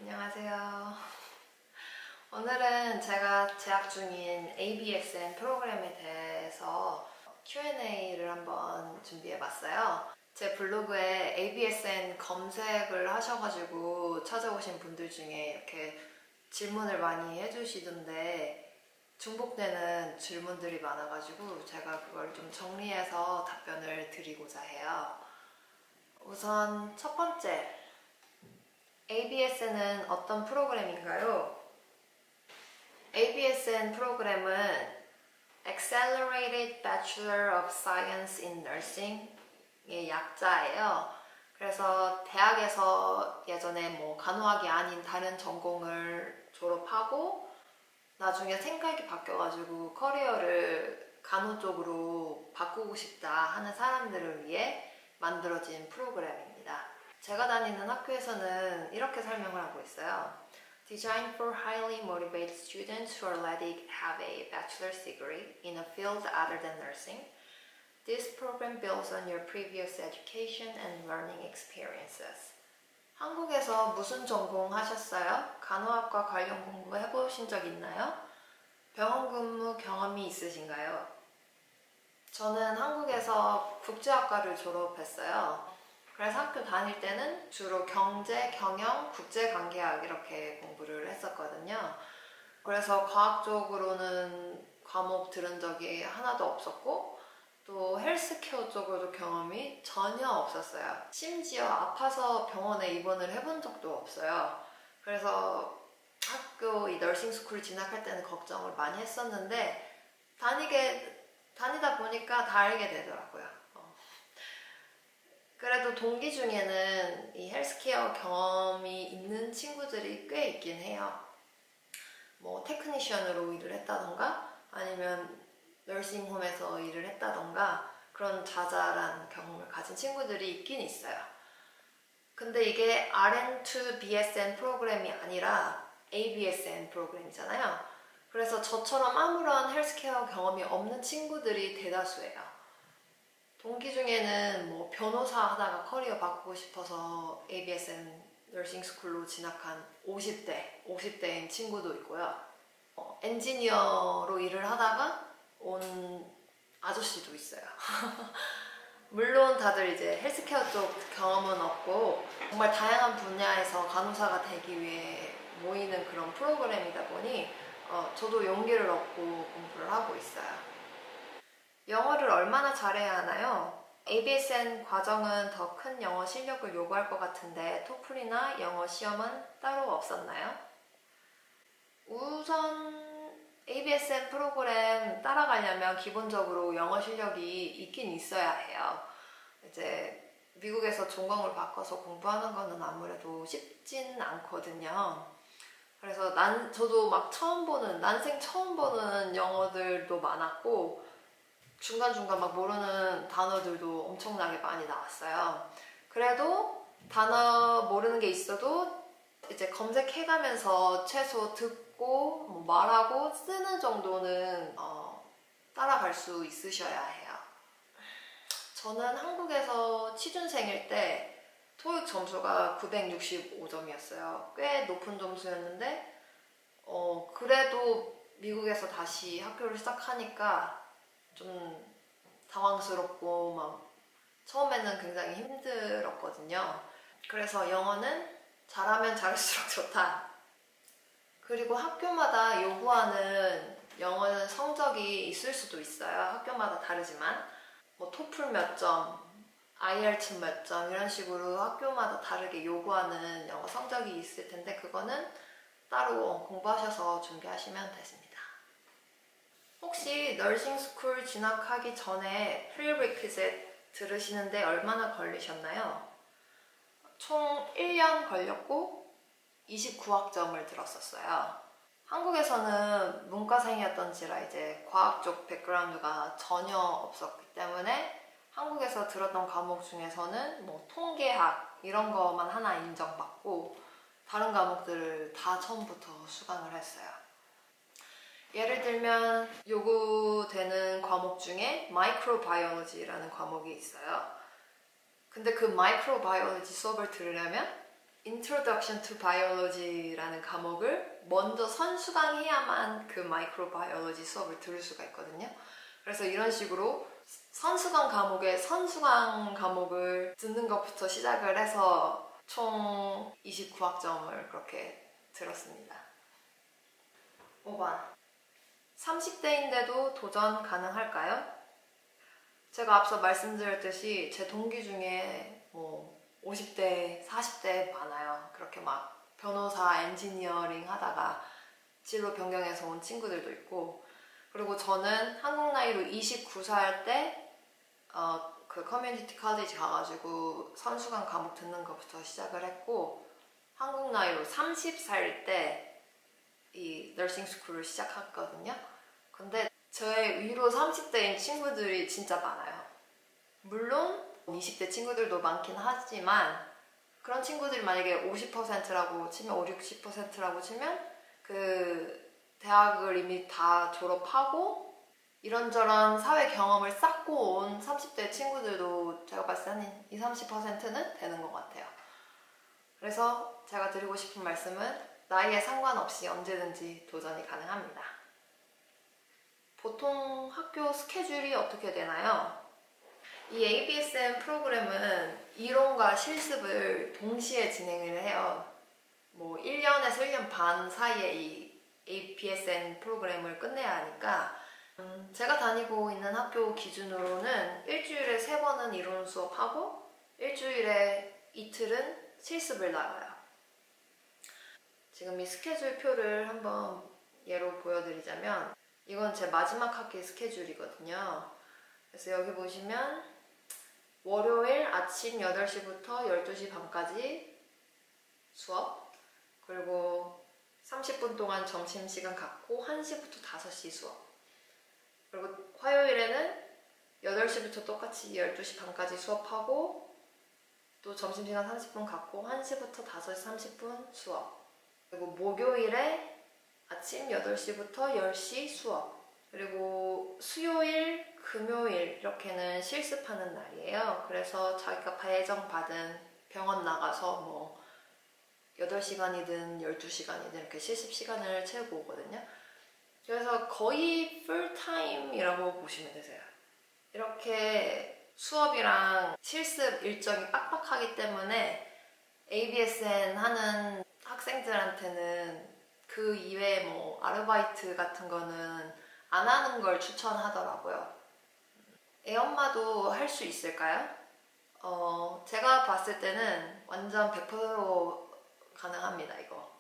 안녕하세요. 오늘은 제가 재학 중인 ABSN 프로그램에 대해서 Q&A를 한번 준비해봤어요. 제 블로그에 ABSN 검색을 하셔가지고 찾아오신 분들 중에 이렇게 질문을 많이 해주시던데 중복되는 질문들이 많아가지고 제가 그걸 좀 정리해서 답변을 드리고자 해요. 우선 첫 번째, ABSN은 어떤 프로그램인가요? ABSN 프로그램은 Accelerated Bachelor of Science in Nursing의 약자예요. 그래서 대학에서 예전에 간호학이 아닌 다른 전공을 졸업하고 나중에 생각이 바뀌어가지고 커리어를 간호 쪽으로 바꾸고 싶다 하는 사람들을 위해 만들어진 프로그램입니다. 제가 다니는 학교에서는 이렇게 설명을 하고 있어요. Designed for highly motivated students who are ready to have a bachelor's degree in a field other than nursing, this program builds on your previous education and learning experiences. 한국에서 무슨 전공 하셨어요? 간호학과 관련 공부 해보신 적 있나요? 병원 근무 경험이 있으신가요? 저는 한국에서 국제학과를 졸업했어요. 그래서 학교 다닐 때는 주로 경제, 경영, 국제관계학 이렇게 공부를 했었거든요. 그래서 과학 쪽으로는 과목 들은 적이 하나도 없었고 또 헬스케어 쪽으로도 경험이 전혀 없었어요. 심지어 아파서 병원에 입원을 해본 적도 없어요. 그래서 학교 이 너싱 스쿨 진학할 때는 걱정을 많이 했었는데 다니다 보니까 다 알게 되더라고요. 그래도 동기 중에는 이 헬스케어 경험이 있는 친구들이 꽤 있긴 해요. 테크니션으로 일을 했다던가 아니면 너싱홈에서 일을 했다던가 그런 자잘한 경험을 가진 친구들이 있긴 있어요. 근데 이게 RN2BSN 프로그램이 아니라 ABSN 프로그램이잖아요. 그래서 저처럼 아무런 헬스케어 경험이 없는 친구들이 대다수예요. 동기 중에는 변호사 하다가 커리어 바꾸고 싶어서 ABSN 너싱 스쿨로 진학한 50대인 친구도 있고요. 엔지니어로 일을 하다가 온 아저씨도 있어요. 물론 다들 이제 헬스케어 쪽 경험은 없고 정말 다양한 분야에서 간호사가 되기 위해 모이는 그런 프로그램이다 보니 저도 용기를 얻고 공부를 하고 있어요. 영어를 얼마나 잘해야 하나요? ABSN 과정은 더 큰 영어 실력을 요구할 것 같은데 토플이나 영어 시험은 따로 없었나요? 우선 ABSN 프로그램 따라가려면 기본적으로 영어 실력이 있긴 있어야 해요. 이제 미국에서 전공을 바꿔서 공부하는 거는 아무래도 쉽진 않거든요. 그래서 저도 난생 처음 보는 영어들도 많았고 중간중간 모르는 단어들도 엄청나게 많이 나왔어요. 그래도 단어 모르는 게 있어도 이제 검색해가면서 최소 듣고 말하고 쓰는 정도는 따라갈 수 있으셔야 해요. 저는 한국에서 취준생일 때 토익 점수가 965점이었어요. 꽤 높은 점수였는데 그래도 미국에서 다시 학교를 시작하니까 좀 당황스럽고 처음에는 굉장히 힘들었거든요. 그래서 영어는 잘하면 잘할수록 좋다. 그리고 학교마다 요구하는 영어 성적이 있을 수도 있어요. 학교마다 다르지만 토플 몇 점, IELTS 몇 점 이런 식으로 학교마다 다르게 요구하는 영어 성적이 있을 텐데 그거는 따로 공부하셔서 준비하시면 되십니다. 혹시 너싱 스쿨 진학하기 전에 prerequisite 들으시는데 얼마나 걸리셨나요? 총 1년 걸렸고 29학점을 들었었어요. 한국에서는 문과생이었던지라 이제 과학 쪽 백그라운드가 전혀 없었기 때문에 한국에서 들었던 과목 중에서는 통계학 이런 거만 하나 인정받고 다른 과목들을 다 처음부터 수강을 했어요. 예를 들면 요구되는 과목 중에 마이크로바이올로지라는 과목이 있어요. 근데 그 마이크로바이올로지 수업을 들으려면 Introduction to Biology라는 과목을 먼저 선수강해야만 그 마이크로바이올로지 수업을 들을 수가 있거든요. 그래서 이런 식으로 선수강 과목에 선수강 과목을 듣는 것부터 시작을 해서 총 29학점을 그렇게 들었습니다. 5번. 30대인데도 도전 가능할까요? 제가 앞서 말씀드렸듯이 제 동기 중에 뭐 50대, 40대 많아요. 그렇게 막 변호사, 엔지니어링 하다가 진로 변경해서 온 친구들도 있고, 그리고 저는 한국 나이로 29살 때 그 커뮤니티 college 가가지고 선수강 과목 듣는 것부터 시작을 했고, 한국 나이로 30살 때 이 너싱 스쿨을 시작했거든요. 근데 저의 위로 30대인 친구들이 진짜 많아요. 물론 20대 친구들도 많긴 하지만 그런 친구들이 만약에 50%라고 치면 50, 60%라고 치면 그 대학을 이미 다 졸업하고 이런저런 사회 경험을 쌓고 온 30대 친구들도 제가 봤을 때 한 20, 30%는 되는 것 같아요. 그래서 제가 드리고 싶은 말씀은 나이에 상관없이 언제든지 도전이 가능합니다. 보통 학교 스케줄이 어떻게 되나요? 이 ABSN 프로그램은 이론과 실습을 동시에 진행을 해요. 뭐 1년에서 1년 반 사이에 이 ABSN 프로그램을 끝내야 하니까 제가 다니고 있는 학교 기준으로는 일주일에 3번은 이론 수업하고 일주일에 이틀은 실습을 나가요. 지금 이 스케줄 표를 한번 예로 보여드리자면 이건 제 마지막 학기 스케줄이거든요. 그래서 여기 보시면 월요일 아침 8시부터 12시 반까지 수업, 그리고 30분 동안 점심시간 갖고 1시부터 5시 수업, 그리고 화요일에는 8시부터 똑같이 12시 반까지 수업하고 또 점심시간 30분 갖고 1시부터 5시 30분 수업, 그리고 목요일에 아침 8시부터 10시 수업, 그리고 수요일, 금요일 이렇게는 실습하는 날이에요. 그래서 자기가 배정받은 병원 나가서 뭐 8시간이든 12시간이든 이렇게 실습 시간을 채우고 오거든요. 그래서 거의 풀타임이라고 보시면 되세요. 이렇게 수업이랑 실습 일정이 빡빡하기 때문에 ABSN 하는 학생들한테는 그 이외에 뭐 아르바이트 같은 거는 안 하는 걸 추천하더라고요. 애엄마도 할 수 있을까요? 제가 봤을 때는 완전 100% 가능합니다, 이거.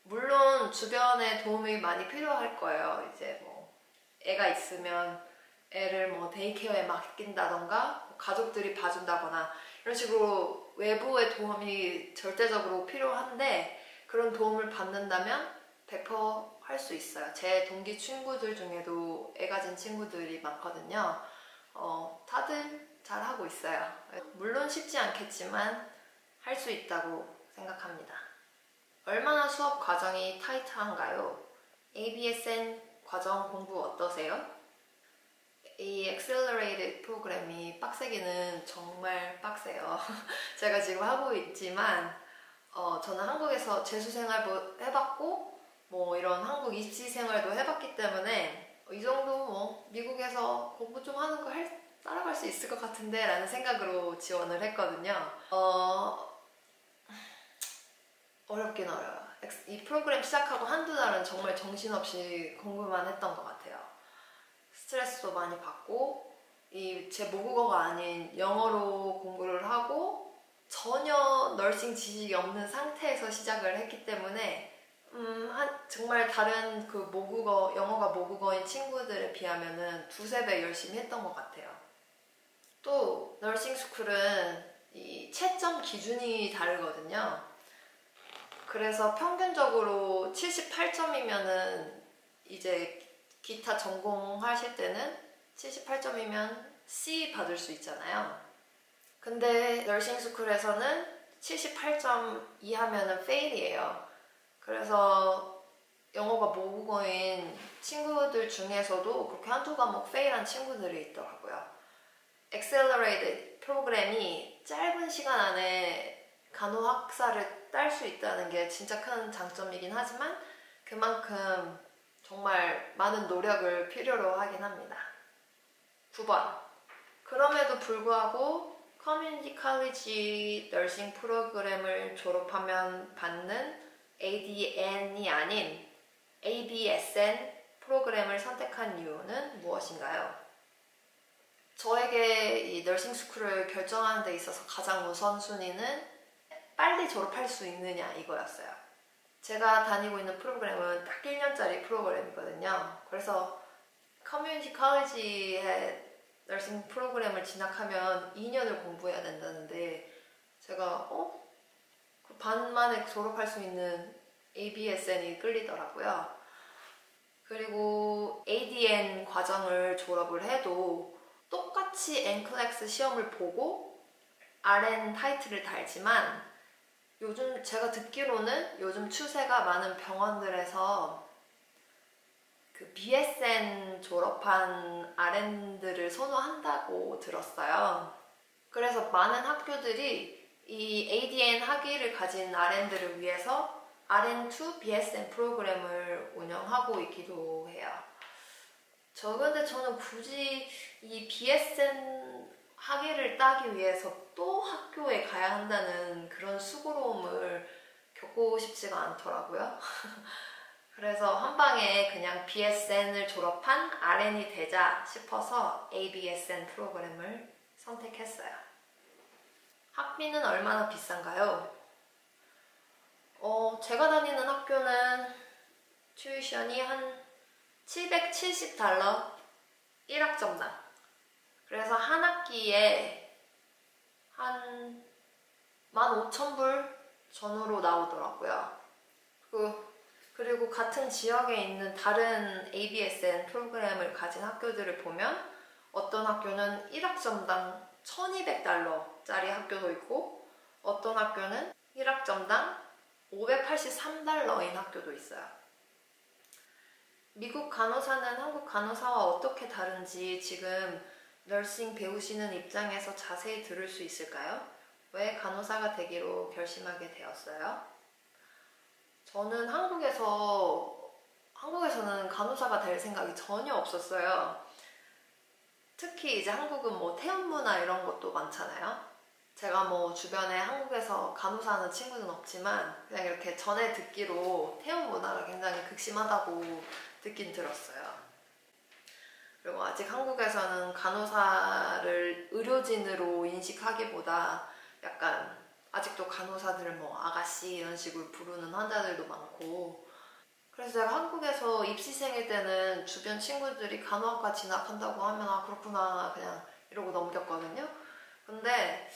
물론 주변에 도움이 많이 필요할 거예요. 이제 뭐 애가 있으면 애를 뭐 데이케어에 맡긴다던가 가족들이 봐준다거나 이런 식으로 외부의 도움이 절대적으로 필요한데, 그런 도움을 받는다면 100% 할 수 있어요. 제 동기 친구들 중에도 애 가진 친구들이 많거든요. 다들 잘하고 있어요. 물론 쉽지 않겠지만 할 수 있다고 생각합니다. 얼마나 수업 과정이 타이트한가요? ABSN 과정 공부 어떠세요? 이 Accelerated 프로그램이 빡세기는 정말 빡세요. 제가 지금 하고 있지만 저는 한국에서 재수생활도 해봤고 뭐 이런 한국 입시 생활도 해봤기 때문에 이 정도 뭐 미국에서 공부 좀 하는 거 따라갈 수 있을 것 같은데 라는 생각으로 지원을 했거든요. 어렵긴 어려워요. 이 프로그램 시작하고 한두 달은 정말 정신없이 공부만 했던 것 같아요. 스트레스도 많이 받고 제 모국어가 아닌 영어로 공부를 하고 전혀 널싱 지식이 없는 상태에서 시작을 했기 때문에 정말 다른 그 영어가 모국어인 친구들에 비하면은 2~3배 열심히 했던 것 같아요. 또 너싱 스쿨은 이 채점 기준이 다르거든요. 그래서 평균적으로 78점이면은 이제 기타 전공하실 때는 78점이면 C 받을 수 있잖아요. 근데 너싱 스쿨에서는 78점 이하면은 페일이에요. 그래서 영어가 모국어인 친구들 중에서도 그렇게 한두 과목 페일한 친구들이 있더라고요. Accelerated 프로그램이 짧은 시간 안에 간호학사를 딸 수 있다는 게 진짜 큰 장점이긴 하지만 그만큼 정말 많은 노력을 필요로 하긴 합니다. 9번. 그럼에도 불구하고 커뮤니티 칼리지 너싱 프로그램을 졸업하면 받는 ADN이 아닌 ABSN 프로그램을 선택한 이유는 무엇인가요? 저에게 이 너싱 스쿨을 결정하는 데 있어서 가장 우선순위는 빨리 졸업할 수 있느냐 이거였어요. 제가 다니고 있는 프로그램은 딱 1년짜리 프로그램이거든요. 그래서 커뮤니티 칼리지에 너싱 프로그램을 진학하면 2년을 공부해야 된다는데 제가 그 반 만에 졸업할 수 있는 ABSN이 끌리더라고요. 그리고 ADN 과정을 졸업을 해도 똑같이 NCLEX 시험을 보고 RN 타이틀을 달지만 요즘 제가 듣기로는 요즘 추세가 많은 병원들에서 그 BSN 졸업한 RN들을 선호한다고 들었어요. 그래서 많은 학교들이 이 ADN 학위를 가진 RN들을 위해서 RN2 BSN 프로그램을 운영하고 있기도 해요. 근데 저는 굳이 이 BSN 학위를 따기 위해서 또 학교에 가야 한다는 그런 수고로움을 겪고 싶지가 않더라고요. 그래서 한 방에 그냥 BSN을 졸업한 RN이 되자 싶어서 ABSN 프로그램을 선택했어요. 학비는 얼마나 비싼가요? 제가 다니는 학교는 튜이션이 한 $770 1학점당. 그래서 한 학기에 한 15,000불 전후로 나오더라고요. 그리고 같은 지역에 있는 다른 ABSN 프로그램을 가진 학교들을 보면 어떤 학교는 1학점당 $1,200짜리 학교도 있고 어떤 학교는 1학점당 $583인 학교도 있어요. 미국 간호사는 한국 간호사와 어떻게 다른지 지금 너싱 배우시는 입장에서 자세히 들을 수 있을까요? 왜 간호사가 되기로 결심하게 되었어요? 저는 한국에서는 간호사가 될 생각이 전혀 없었어요. 특히 이제 한국은 뭐 태음문화 이런 것도 많잖아요. 제가 뭐 주변에 한국에서 간호사하는 친구는 없지만 그냥 이렇게 전에 듣기로 태음문화가 굉장히 극심하다고 듣긴 들었어요. 그리고 아직 한국에서는 간호사를 의료진으로 인식하기보다 약간 아직도 간호사들을 뭐 아가씨 이런 식으로 부르는 환자들도 많고 그래서 제가 한국에서 입시생일 때는 주변 친구들이 간호학과 진학한다고 하면 그렇구나 그냥 이러고 넘겼거든요. 근데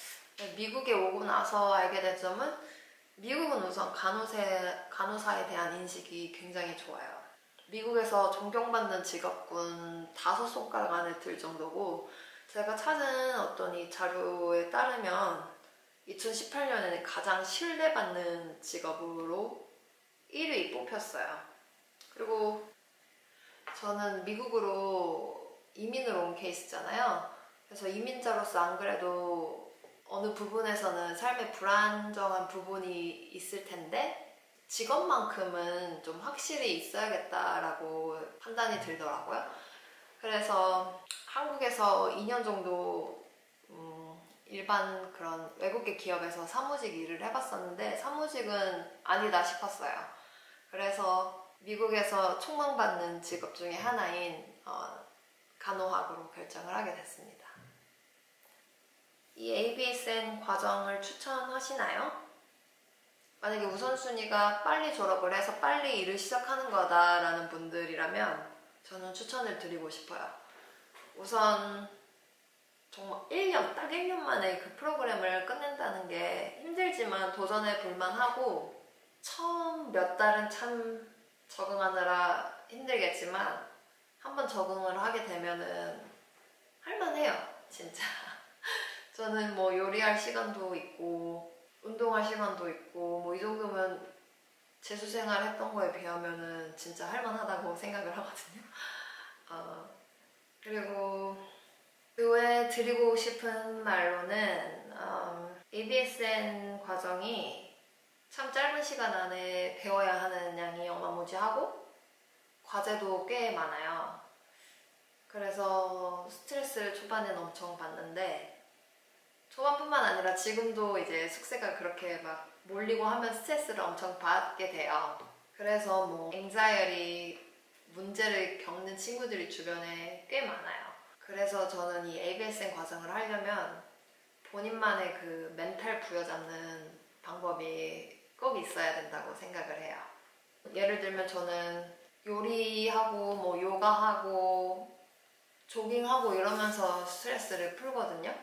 미국에 오고 나서 알게 된 점은 미국은 우선 간호사에 대한 인식이 굉장히 좋아요. 미국에서 존경받는 직업군 5손가락 안에 들 정도고 제가 찾은 어떤 이 자료에 따르면 2018년에는 가장 신뢰받는 직업으로 1위 뽑혔어요. 그리고 저는 미국으로 이민을 온 케이스잖아요. 그래서 이민자로서 안 그래도 어느 부분에서는 삶에 불안정한 부분이 있을 텐데 직업만큼은 좀 확실히 있어야겠다라고 판단이 들더라고요. 그래서 한국에서 2년 정도 일반 그런 외국계 기업에서 사무직 일을 해봤었는데 사무직은 아니다 싶었어요. 그래서 미국에서 촉망받는 직업 중에 하나인 간호학으로 결정을 하게 됐습니다. 이 ABSN 과정을 추천하시나요? 만약에 우선순위가 빨리 졸업을 해서 빨리 일을 시작하는 거다라는 분들이라면 저는 추천을 드리고 싶어요. 우선 정말 딱 1년 만에 그 프로그램을 끝낸다는 게 힘들지만 도전해 볼만하고 처음 몇 달은 참 적응하느라 힘들겠지만 한번 적응을 하게 되면은 할만해요, 진짜. 저는 뭐 요리할 시간도 있고 운동할 시간도 있고 뭐 이 정도면 재수생활 했던 거에 비하면은 진짜 할만하다고 생각을 하거든요. 그리고 그 외에 드리고 싶은 말로는 ABSN 과정이 참 짧은 시간 안에 배워야 하는 양이 어마무지하고 과제도 꽤 많아요. 그래서 스트레스를 초반엔 엄청 받는데 초반뿐만 아니라 지금도 이제 숙제가 그렇게 막 몰리고 하면 스트레스를 엄청 받게 돼요. 그래서 뭐 anxiety 문제를 겪는 친구들이 주변에 꽤 많아요. 그래서 저는 이 ABSN 과정을 하려면 본인만의 그 멘탈 부여잡는 방법이 꼭 있어야 된다고 생각을 해요. 예를 들면 저는 요리하고 뭐 요가하고 조깅하고 이러면서 스트레스를 풀거든요.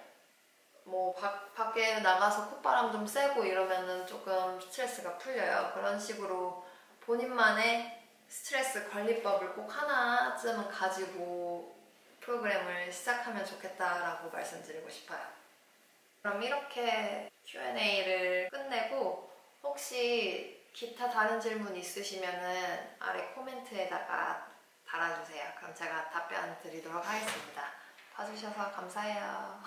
뭐 밖에 나가서 콧바람 좀 쐬고 이러면은 조금 스트레스가 풀려요. 그런 식으로 본인만의 스트레스 관리법을 꼭 하나쯤은 가지고 프로그램을 시작하면 좋겠다라고 말씀드리고 싶어요. 그럼 이렇게 Q&A를 끝내고 혹시 기타 다른 질문 있으시면은 아래 코멘트에다가 달아주세요. 그럼 제가 답변 드리도록 하겠습니다. 봐주셔서 감사해요.